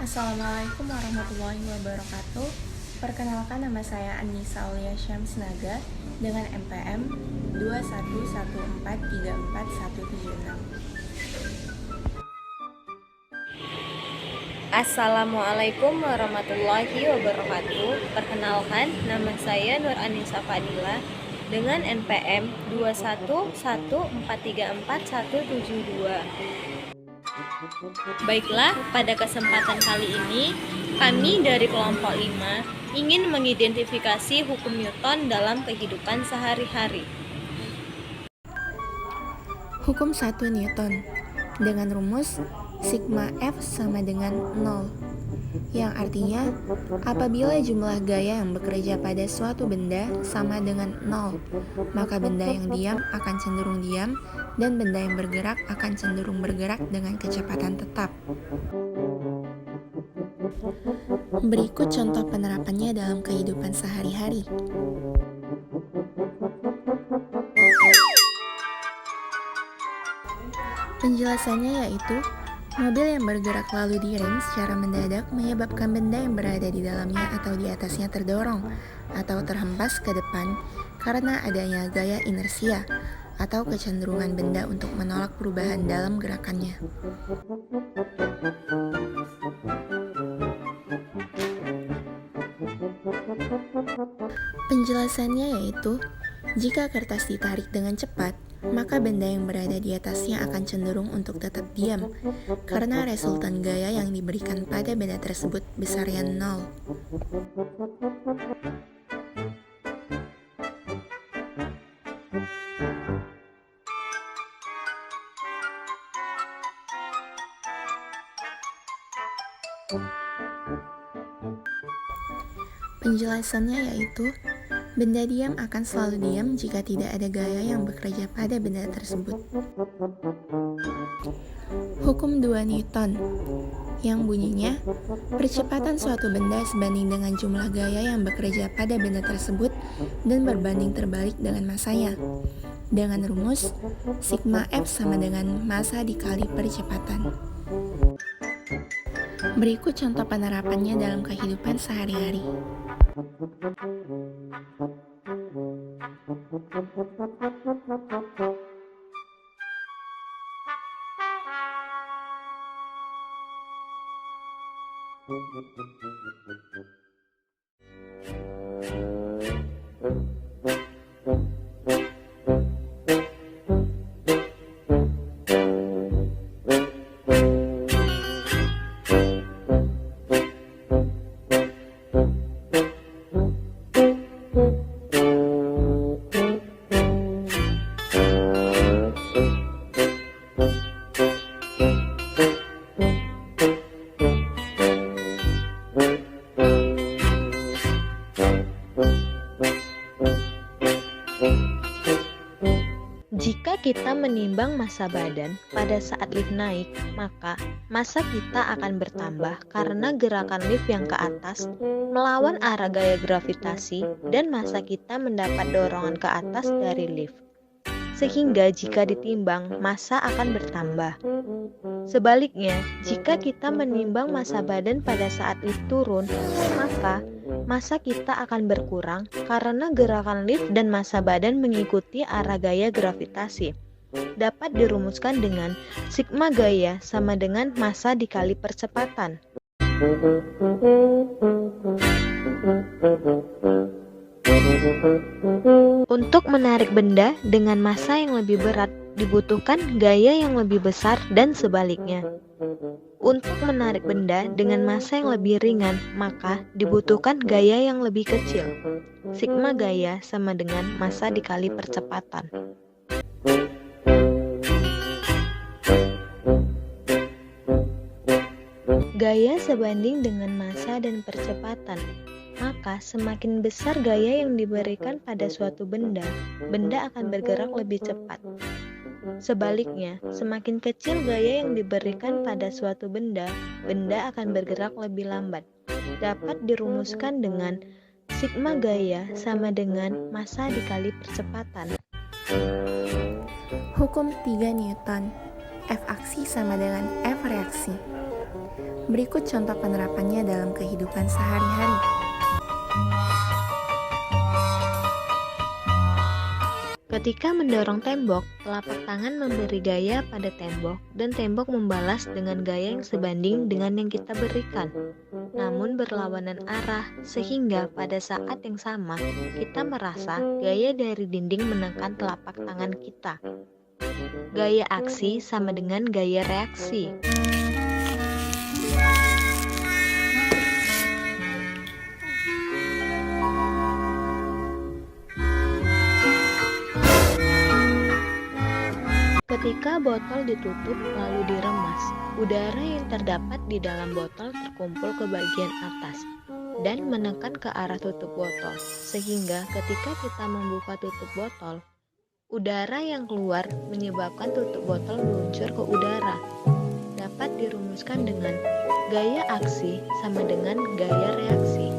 Assalamualaikum warahmatullahi wabarakatuh. Perkenalkan, nama saya Anissa Aulia Syamsnaga dengan NPM 211434176. Assalamualaikum warahmatullahi wabarakatuh. Perkenalkan, nama saya Nur Anissa Fadila dengan NPM 211434172. Baiklah, pada kesempatan kali ini kami dari kelompok 5 ingin mengidentifikasi hukum Newton dalam kehidupan sehari-hari. Hukum 1 Newton dengan rumus sigma F sama dengan 0, yang artinya apabila jumlah gaya yang bekerja pada suatu benda sama dengan 0, maka benda yang diam akan cenderung diam dan benda yang bergerak akan cenderung bergerak dengan kecepatan tetap. Berikut contoh penerapannya dalam kehidupan sehari-hari. Penjelasannya yaitu, mobil yang bergerak lalu direm secara mendadak menyebabkan benda yang berada di dalamnya atau di atasnya terdorong atau terhempas ke depan karena adanya gaya inersia atau kecenderungan benda untuk menolak perubahan dalam gerakannya. Penjelasannya yaitu, jika kertas ditarik dengan cepat, maka benda yang berada di atasnya akan cenderung untuk tetap diam, karena resultan gaya yang diberikan pada benda tersebut besarnya 0. Penjelasannya yaitu, benda diam akan selalu diam jika tidak ada gaya yang bekerja pada benda tersebut. Hukum 2 Newton, yang bunyinya, percepatan suatu benda sebanding dengan jumlah gaya yang bekerja pada benda tersebut dan berbanding terbalik dengan masanya, dengan rumus sigma F sama dengan massa dikali percepatan. Berikut contoh penerapannya dalam kehidupan sehari-hari. Jika kita menimbang massa badan pada saat lift naik, maka massa kita akan bertambah karena gerakan lift yang ke atas melawan arah gaya gravitasi dan massa kita mendapat dorongan ke atas dari lift. Sehingga jika ditimbang, massa akan bertambah. Sebaliknya, jika kita menimbang massa badan pada saat lift turun, maka massa kita akan berkurang karena gerakan lift dan massa badan mengikuti arah gaya gravitasi. Dapat dirumuskan dengan sigma gaya sama dengan massa dikali percepatan. Untuk menarik benda dengan massa yang lebih berat, dibutuhkan gaya yang lebih besar dan sebaliknya. Untuk menarik benda dengan massa yang lebih ringan, maka dibutuhkan gaya yang lebih kecil. Sigma gaya sama dengan massa dikali percepatan. Gaya sebanding dengan massa dan percepatan. Maka semakin besar gaya yang diberikan pada suatu benda, benda akan bergerak lebih cepat. Sebaliknya, semakin kecil gaya yang diberikan pada suatu benda, benda akan bergerak lebih lambat. Dapat dirumuskan dengan sigma gaya sama dengan massa dikali percepatan. Hukum 3 Newton, F aksi sama dengan F reaksi. Berikut contoh penerapannya dalam kehidupan sehari-hari. Ketika mendorong tembok, telapak tangan memberi gaya pada tembok dan tembok membalas dengan gaya yang sebanding dengan yang kita berikan. Namun berlawanan arah, sehingga pada saat yang sama kita merasa gaya dari dinding menekan telapak tangan kita. Gaya aksi sama dengan gaya reaksi. Ketika botol ditutup lalu diremas, udara yang terdapat di dalam botol terkumpul ke bagian atas dan menekan ke arah tutup botol, sehingga ketika kita membuka tutup botol, udara yang keluar menyebabkan tutup botol meluncur ke udara. Dapat dirumuskan dengan gaya aksi sama dengan gaya reaksi.